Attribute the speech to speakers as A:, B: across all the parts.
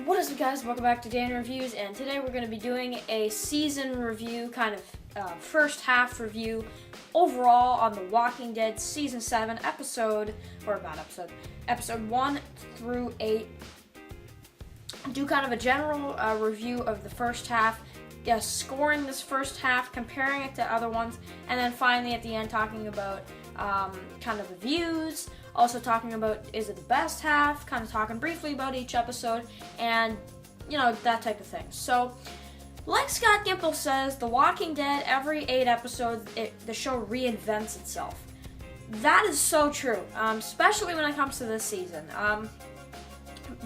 A: What is up, guys? Welcome back to Dan Reviews, and today we're going to be doing a season review, kind of first half review overall on The Walking Dead Season 7 episode 1 through 8. Do kind of a general review of the first half, scoring this first half, comparing it to other ones, and then finally at the end talking about kind of the views, also talking about is it the best half, kind of talking briefly about each episode, and that type of thing. So like Scott Gimple says, The Walking Dead, every 8 episodes the show reinvents itself. That is so true, especially when it comes to this season.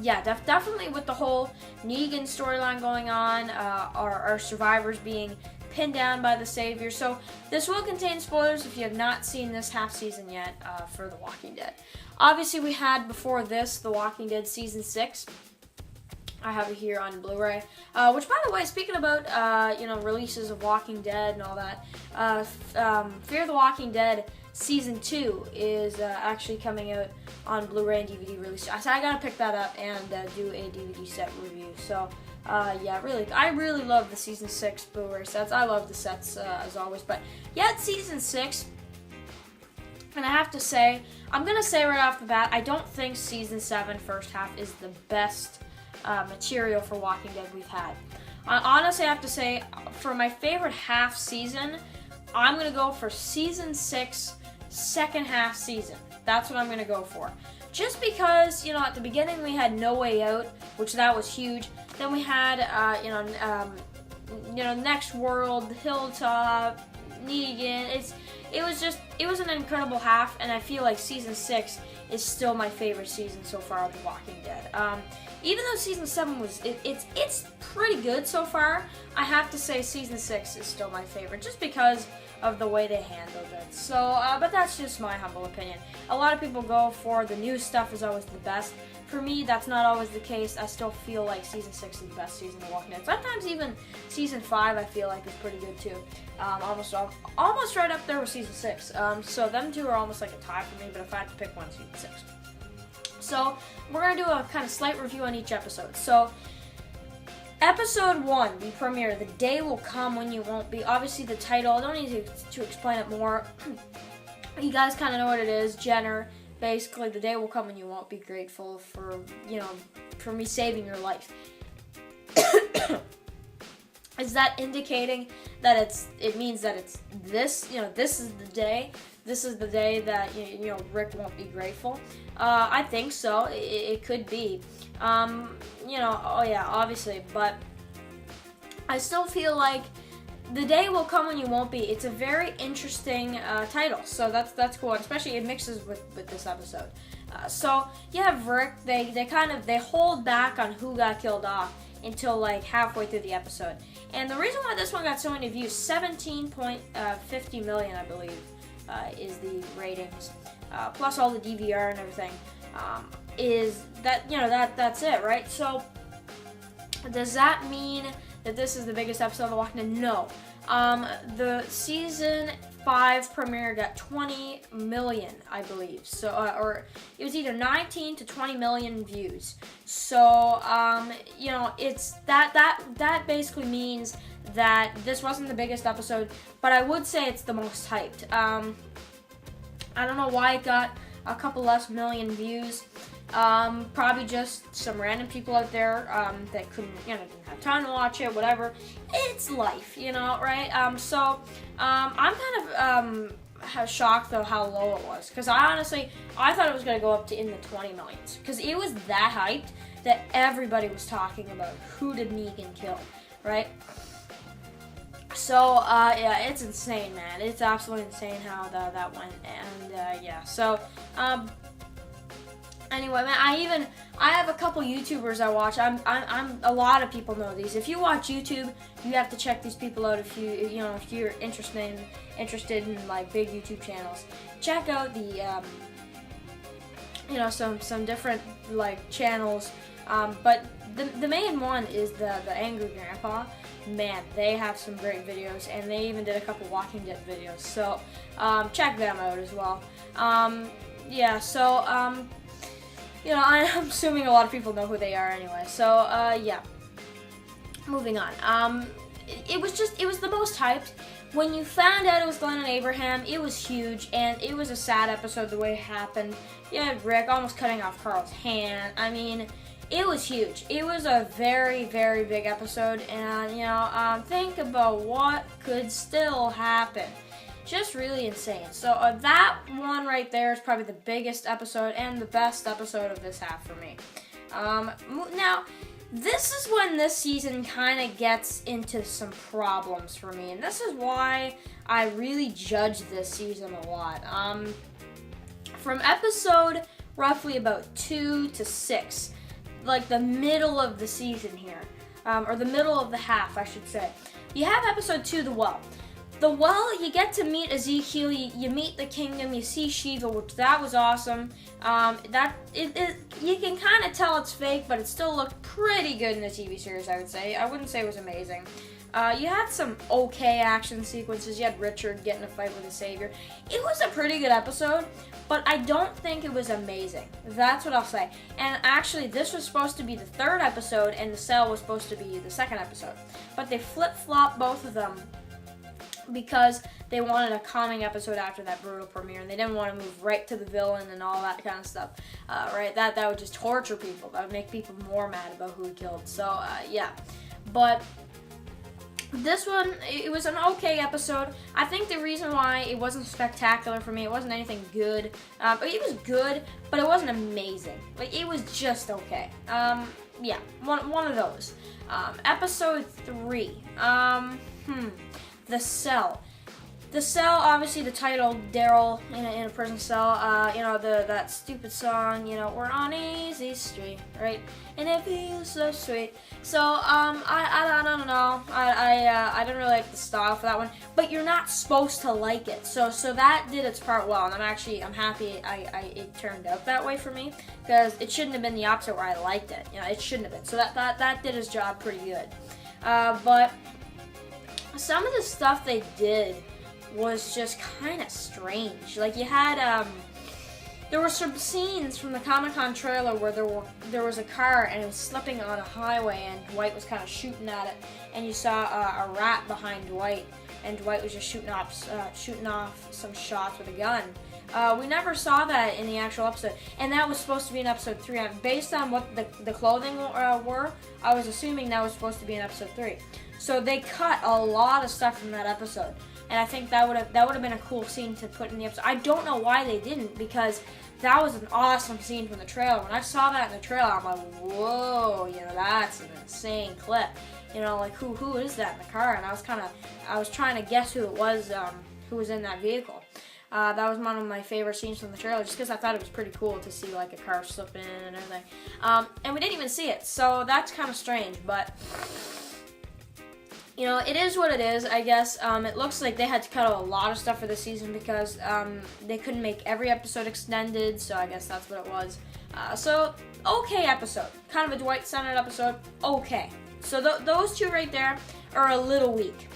A: Definitely with the whole Negan storyline going on, our survivors being pinned down by the Savior. So this will contain spoilers if you have not seen this half season yet for The Walking Dead. Obviously, we had before this The Walking Dead Season 6. I have it here on Blu-ray. Which, by the way, speaking about releases of Walking Dead and all that, Fear the Walking Dead Season 2 is actually coming out on Blu-ray and DVD release. So I gotta pick that up and do a DVD set review. So I really love the Season 6 Blu-ray sets. I love the sets as always. But yeah, it's Season 6. And I have to say, I'm gonna say right off the bat, I don't think Season 7 first half is the best material for Walking Dead we've had. Honestly, I have to say, for my favorite half season, I'm gonna go for Season 6 second half season. That's what I'm gonna go for. Just because, at the beginning we had No Way Out, which that was huge. Then we had, Next World, Hilltop, Negan. It was an incredible half, and I feel like Season 6 is still my favorite season so far of The Walking Dead. Even though Season 7 was, it's pretty good so far, I have to say Season 6 is still my favorite, just because of the way they handled it. So, but that's just my humble opinion. A lot of people go for the new stuff is always the best. For me, that's not always the case. I still feel like Season 6 is the best season of Walking Dead. Sometimes even Season 5 I feel like is pretty good too. Almost right up there with Season 6. So them two are almost like a tie for me, but if I had to pick one, Season 6. So we're going to do a kind of slight review on each episode. So Episode 1, the premiere, The Day Will Come When You Won't Be. Obviously the title, I don't need to explain it more. You guys kind of know what it is. Jenner, basically, the day will come when you won't be grateful for, for me saving your life. Is that indicating that it means that it's this, this is the day? This is the day that, Rick won't be grateful? I think so. It could be. Obviously, but I still feel like The Day Will Come When You Won't Be. It's a very interesting title, so that's cool. Especially it mixes with this episode. So you have Rick. They hold back on who got killed off until like halfway through the episode. And the reason why this one got so many views, 17.50 million, I believe, is the ratings, plus all the DVR and everything. Is that that's it, right? So does that mean that this is the biggest episode of The Walking Dead? No. The season 5 premiere got 20 million, I believe. So, or it was either 19 to 20 million views. So, it's that basically means that this wasn't the biggest episode, but I would say it's the most hyped. I don't know why it got a couple less million views. Probably just some random people out there that couldn't, didn't have time to watch it, whatever. It's life, right? I'm kind of shocked though how low it was, because I thought it was going to go up to in the 20 millions, because it was that hyped that everybody was talking about who did Negan kill, right? So, it's insane, man. It's absolutely insane how that went, and, so, anyway, man, I have a couple YouTubers I watch. I'm a lot of people know these. If you watch YouTube, you have to check these people out if you're interested in like big YouTube channels. Check out the some different like channels. But the main one is the Angry Grandpa. Man, they have some great videos, and they even did a couple Walking Dead videos. So check them out as well. I'm assuming a lot of people know who they are anyway. So, yeah. Moving on. It was the most hyped. When you found out it was Glenn and Abraham, it was huge, and it was a sad episode the way it happened. You had Rick almost cutting off Carl's hand. I mean, it was huge. It was a very, very big episode, and, think about what could still happen. Just really insane. So that one right there is probably the biggest episode and the best episode of this half for me. Now, this is when this season kind of gets into some problems for me, and this is why I really judge this season a lot. From episode roughly about 2 to 6, like the middle of the season here, or the middle of the half, I should say, you have episode 2, The Well. The Well, you get to meet Ezekiel, you meet the kingdom, you see Shiva, which that was awesome. You can kind of tell it's fake, but it still looked pretty good in the TV series, I would say. I wouldn't say it was amazing. You had some okay action sequences. You had Richard getting a fight with the Savior. It was a pretty good episode, but I don't think it was amazing. That's what I'll say. And actually, this was supposed to be the 3rd episode, and The Cell was supposed to be the 2nd episode. But they flip-flopped both of them because they wanted a calming episode after that brutal premiere, and they didn't want to move right to the villain and all that kind of stuff, right? That would just torture people. That would make people more mad about who he killed. So, yeah. But this one, it was an okay episode. I think the reason why it wasn't spectacular for me, it wasn't anything good. It was good, but it wasn't amazing. Like, it was just okay. Yeah, one of those. Episode 3. The Cell. The Cell, obviously the title, Daryl in a prison cell, that stupid song, we're on easy street, right? And it feels so sweet. So, I don't know. I didn't really like the style for that one, but you're not supposed to like it. So that did its part well, and I'm happy it turned out that way for me, because it shouldn't have been the opposite where I liked it. It shouldn't have been. So that did its job pretty good. But some of the stuff they did was just kind of strange. Like, you had, there were some scenes from the Comic-Con trailer where there was a car and it was slipping on a highway, and Dwight was kind of shooting at it, and you saw a rat behind Dwight, and Dwight was just shooting off some shots with a gun. We never saw that in the actual episode, and that was supposed to be in episode 3. Based on what the clothing were, I was assuming that was supposed to be in episode 3. So they cut a lot of stuff from that episode, and I think that would have been a cool scene to put in the episode. I don't know why they didn't, because that was an awesome scene from the trailer. When I saw that in the trailer, I'm like, whoa, that's an insane clip. Like, who is that in the car? And I was trying to guess who it was, who was in that vehicle. That was one of my favorite scenes from the trailer, just because I thought it was pretty cool to see, like, a car slip in and everything. And we didn't even see it, so that's kind of strange, but it is what it is, I guess. It looks like they had to cut a lot of stuff for this season because they couldn't make every episode extended, so I guess that's what it was. So, okay episode. Kind of a Dwight-centered episode. Okay. So those two right there are a little weak,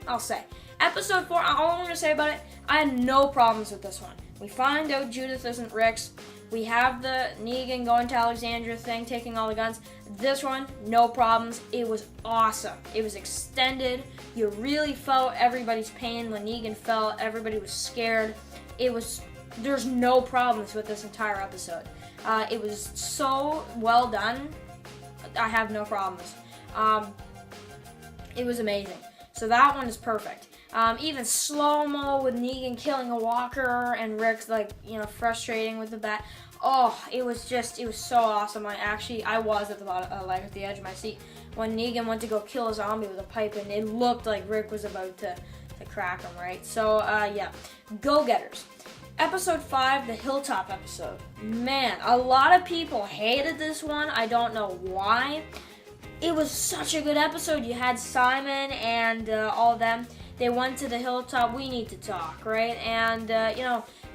A: I'll say. Episode 4, all I'm going to say about it, I had no problems with this one. We find out Judith isn't Rick's. We have the Negan going to Alexandria thing, taking all the guns. This one, no problems. It was awesome. It was extended. You really felt everybody's pain when Negan fell. Everybody was scared. There's no problems with this entire episode. It was so well done. I have no problems. It was amazing. So that one is perfect. Even slow-mo with Negan killing a walker and Rick's, frustrating with the bat. Oh, it was so awesome. I was at the edge of my seat when Negan went to go kill a zombie with a pipe, and it looked like Rick was about to crack him, right? So, yeah. Go-Getters. Episode 5, the Hilltop episode. Man, a lot of people hated this one. I don't know why. It was such a good episode. You had Simon and all of them. They went to the hilltop. We need to talk, right? And,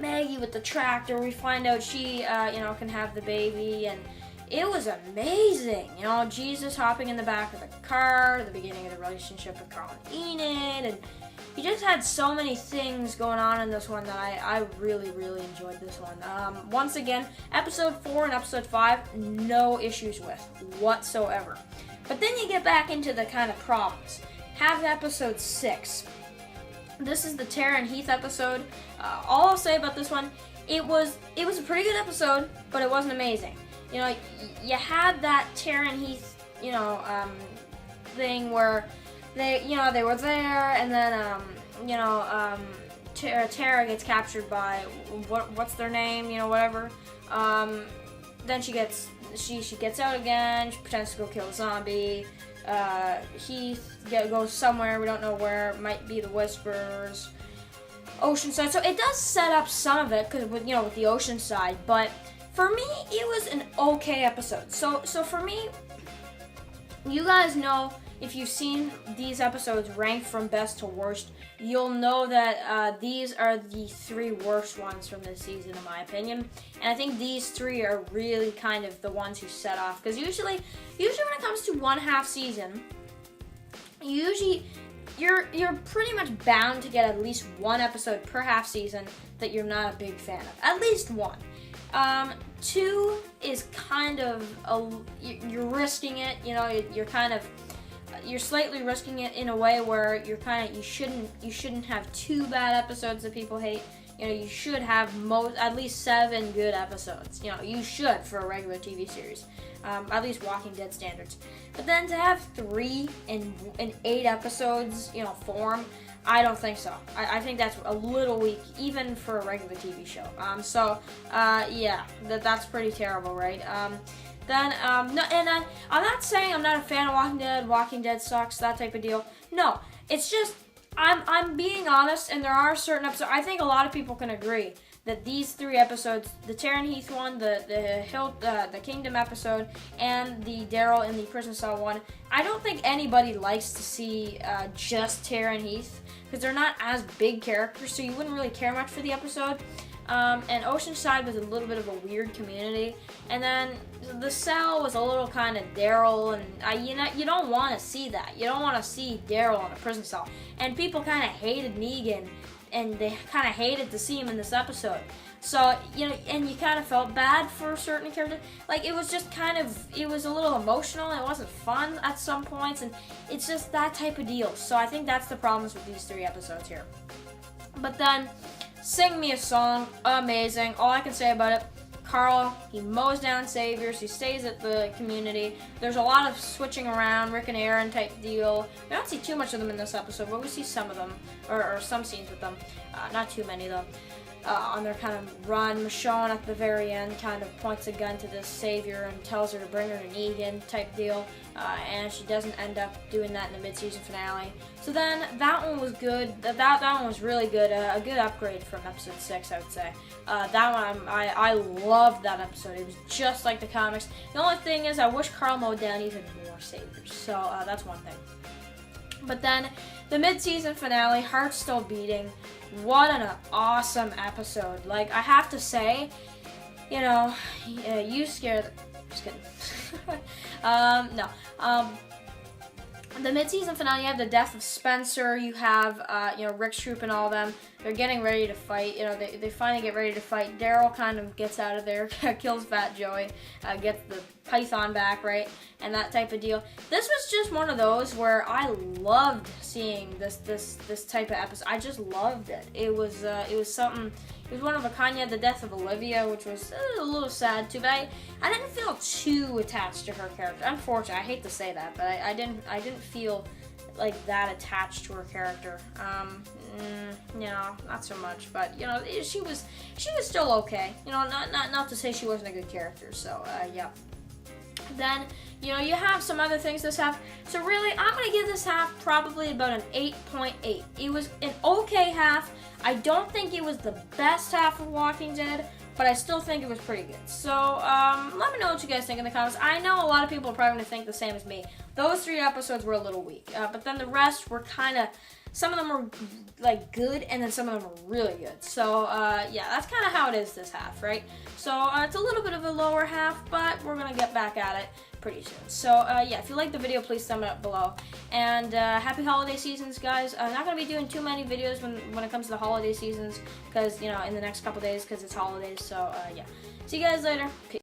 A: Maggie with the tractor. We find out she, can have the baby. And it was amazing. Jesus hopping in the back of the car. The beginning of the relationship with Carl and Enid. And he just had so many things going on in this one that I really, really enjoyed this one. Once again, episode 4 and episode 5, no issues with whatsoever. But then you get back into the kind of problems. Have episode 6. This is the Tara and Heath episode. All I'll say about this one, it was a pretty good episode, but it wasn't amazing. You know, you had that Tara and Heath, thing where they were there, and then Tara gets captured by what's their name, whatever. Then she gets out again. She pretends to go kill a zombie. Heath goes somewhere, we don't know where. Might be the Whispers, Oceanside. So it does set up some of it, because with the Oceanside. But for me, it was an okay episode. So for me, you guys know, if you've seen these episodes ranked from best to worst, you'll know that these are the 3 worst ones from this season, in my opinion. And I think these 3 are really kind of the ones who set off. Because usually when it comes to one half season, you're pretty much bound to get at least one episode per half season that you're not a big fan of. At least one. 2 is kind of you're risking it. You're slightly risking it in a way where you shouldn't have 2 bad episodes that people hate. You should have at least 7 good episodes. You should for a regular TV series, at least Walking Dead standards. But then to have 3 and 8 episodes, form, I don't think so. I think that's a little weak, even for a regular TV show. That's pretty terrible, right? I'm not saying I'm not a fan of Walking Dead. Walking Dead sucks, that type of deal. No, it's just I'm being honest, and there are certain episodes. I think a lot of people can agree that these 3 episodes, the Tara and Heath one, the Kingdom episode, and the Daryl in the prison cell one, I don't think anybody likes to see just Tara and Heath, because they're not as big characters, so you wouldn't really care much for the episode. And Oceanside was a little bit of a weird community, and then the cell was a little kind of Daryl, and you don't want to see that. You don't want to see Daryl in a prison cell, and people kind of hated Negan, and they kind of hated to see him in this episode. So and you kind of felt bad for certain characters. Like, it was just it was a little emotional, and it wasn't fun at some points, and it's just that type of deal. So I think that's the problems with these 3 episodes here. But then, Sing Me a Song, amazing. All I can say about it, Carl, he mows down saviors, he stays at the community. There's a lot of switching around, Rick and Aaron type deal. We don't see too much of them in this episode, but we see some of them, or some scenes with them. Not too many, though. On their kind of run, Michonne at the very end kind of points a gun to this savior and tells her to bring her to Negan type deal, and she doesn't end up doing that in the mid-season finale. So then that one was good. That one was really good. A good upgrade from episode 6, I would say. That one I loved that episode. It was just like the comics. The only thing is I wish Carl mowed down even more saviors. So that's one thing. But then the mid-season finale, Heart's Still Beating. What an awesome episode. Like, I have to say, you scared. Just kidding. No. The mid-season finale, you have the death of Spencer. You have, Rick's troop and all them. They're getting ready to fight. They finally get ready to fight. Daryl kind of gets out of there, kills Fat Joey, gets the Python back, right, and that type of deal. This was just one of those where I loved seeing this type of episode. I just loved it. It was something. It was one of a kind. You had the death of Olivia, which was a little sad too, but I didn't feel too attached to her character. Unfortunately, I hate to say that, but I didn't feel like that attached to her character. Not so much, but she was still okay. Not to say she wasn't a good character. So yeah. Then you have some other things this half. So really, I'm gonna give this half probably about an 8.8. It was an okay half. I don't think it was the best half of Walking Dead, but I still think it was pretty good. So let me know what you guys think in the comments. I know a lot of people are probably going to think the same as me. Those 3 episodes were a little weak, but then the rest were kind of some of them are like good, and then some of them are really good. So yeah, that's kind of how it is this half, right? So it's a little bit of a lower half, but we're gonna get back at it pretty soon. So yeah, if you like the video, please thumb it up below. And happy holiday seasons, guys. I'm not gonna be doing too many videos when it comes to the holiday seasons, because in the next couple days, because it's holidays. So yeah, see you guys later. Peace.